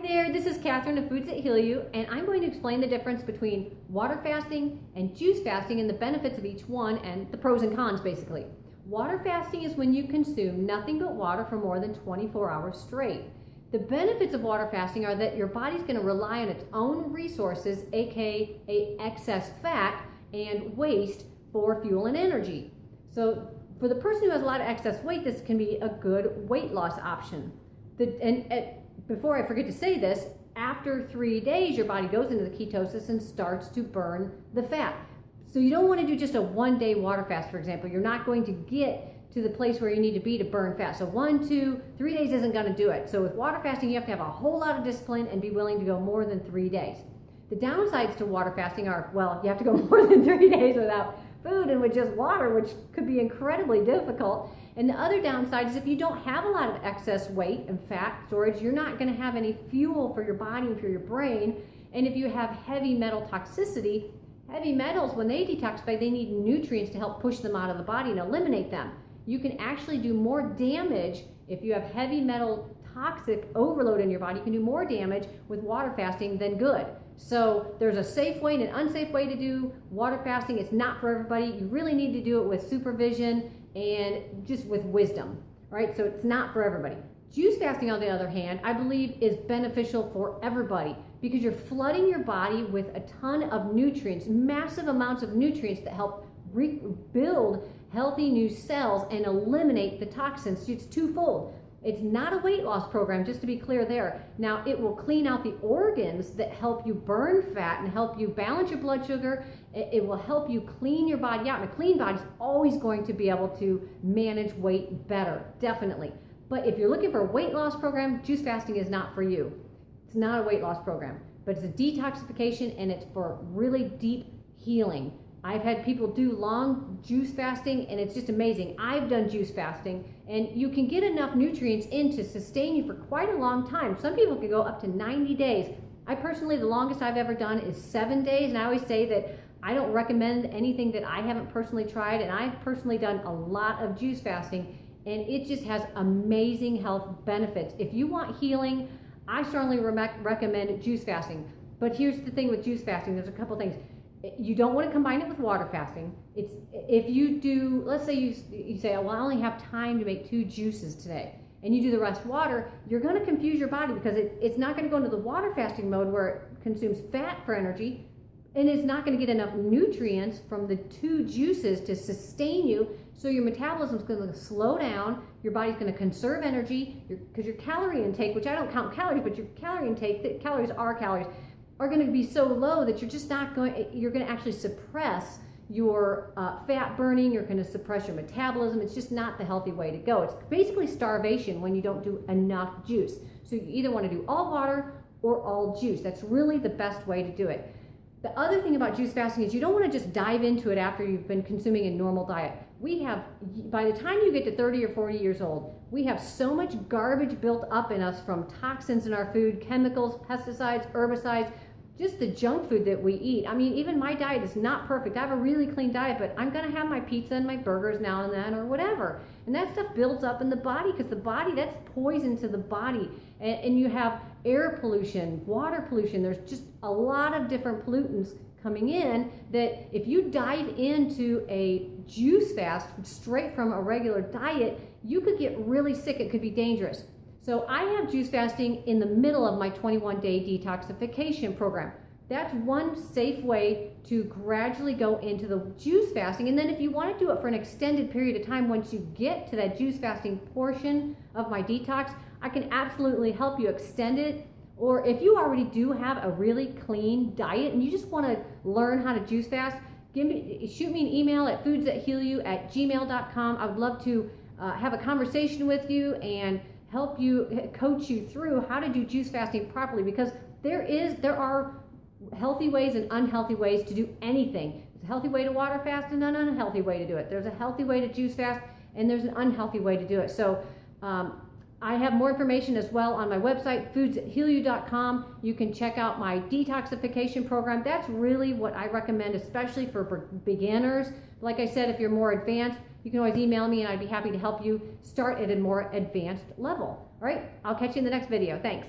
there, this is Catherine of Foods That Heal You, and I'm going to explain the difference between water fasting and juice fasting and the benefits of each one and the pros and cons basically. Water fasting is when you consume nothing but water for more than 24 hours straight. The benefits of water fasting are that your body's going to rely on its own resources, aka excess fat and waste, for fuel and energy. So for the person who has a lot of excess weight, this can be a good weight loss option. Before I forget to say this, after 3 days, your body goes into the ketosis and starts to burn the fat. So you don't want to do just a 1-day water fast, for example. You're not going to get to the place where you need to be to burn fat. So 1, 2, 3 days isn't going to do it. So with water fasting, you have to have a whole lot of discipline and be willing to go more than 3 days. The downsides to water fasting are, well, you have to go more than 3 days without food and with just water, which could be incredibly difficult. And the other downside is if you don't have a lot of excess weight and fat storage, you're not going to have any fuel for your body and for your brain. And if you have heavy metal toxicity, heavy metals, when they detoxify, they need nutrients to help push them out of the body and eliminate them. You can actually do more damage if you have heavy metal toxic overload in your body. You can do more damage with water fasting than good. So there's a safe way and an unsafe way to do water fasting. It's not for everybody. You really need to do it with supervision and just with wisdom, right? So it's not for everybody. Juice fasting, on the other hand, I believe is beneficial for everybody because you're flooding your body with a ton of nutrients, massive amounts of nutrients that help rebuild healthy new cells and eliminate the toxins. It's twofold. It's not a weight loss program, just to be clear there. Now, it will clean out the organs that help you burn fat and help you balance your blood sugar. It will help you clean your body out. And a clean body's always going to be able to manage weight better, definitely. But if you're looking for a weight loss program, juice fasting is not for you. It's not a weight loss program, but it's a detoxification and it's for really deep healing. I've had people do long juice fasting and it's just amazing. I've done juice fasting and you can get enough nutrients in to sustain you for quite a long time. Some people can go up to 90 days. I personally, the longest I've ever done is 7 days, and I always say that I don't recommend anything that I haven't personally tried, and I've personally done a lot of juice fasting and it just has amazing health benefits. If you want healing, I strongly recommend juice fasting. But here's the thing with juice fasting, there's a couple things. You don't want to combine it with water fasting. It's if you do, let's say you say, well, I only have time to make 2 juices today, and you do the rest water, you're going to confuse your body because it's not going to go into the water fasting mode where it consumes fat for energy, and it's not going to get enough nutrients from the 2 juices to sustain you, so your metabolism is going to slow down, your body's going to conserve energy, because your calorie intake, which I don't count calories, but your calorie intake, calories are going to be so low that you're just not going, you're going to actually suppress your fat burning, you're going to suppress your metabolism. It's just not the healthy way to go. It's basically starvation when you don't do enough juice. So you either want to do all water or all juice. That's really the best way to do it. The other thing about juice fasting is you don't want to just dive into it after you've been consuming a normal diet. By the time you get to 30 or 40 years old, we have so much garbage built up in us from toxins in our food, chemicals, pesticides, herbicides, just the junk food that we eat. I mean, even my diet is not perfect. I have a really clean diet, but I'm going to have my pizza and my burgers now and then or whatever. And that stuff builds up in the body because the body, that's poison to the body. And you have air pollution, water pollution. There's just a lot of different pollutants coming in that if you dive into a juice fast straight from a regular diet, you could get really sick. It could be dangerous. So I have juice fasting in the middle of my 21-day detoxification program. That's one safe way to gradually go into the juice fasting. And then if you want to do it for an extended period of time, once you get to that juice fasting portion of my detox, I can absolutely help you extend it. Or if you already do have a really clean diet and you just want to learn how to juice fast, shoot me an email at foodsthathealyou@gmail.com. I would love to have a conversation with you and help you, coach you through how to do juice fasting properly, because there are healthy ways and unhealthy ways to do anything. There's a healthy way to water fast and an unhealthy way to do it. There's a healthy way to juice fast and there's an unhealthy way to do it. So I have more information as well on my website, foodsthathealyou.com. You can check out my detoxification program. That's really what I recommend, especially for beginners. Like I said, if you're more advanced, you can always email me and I'd be happy to help you start at a more advanced level. All right, I'll catch you in the next video. Thanks.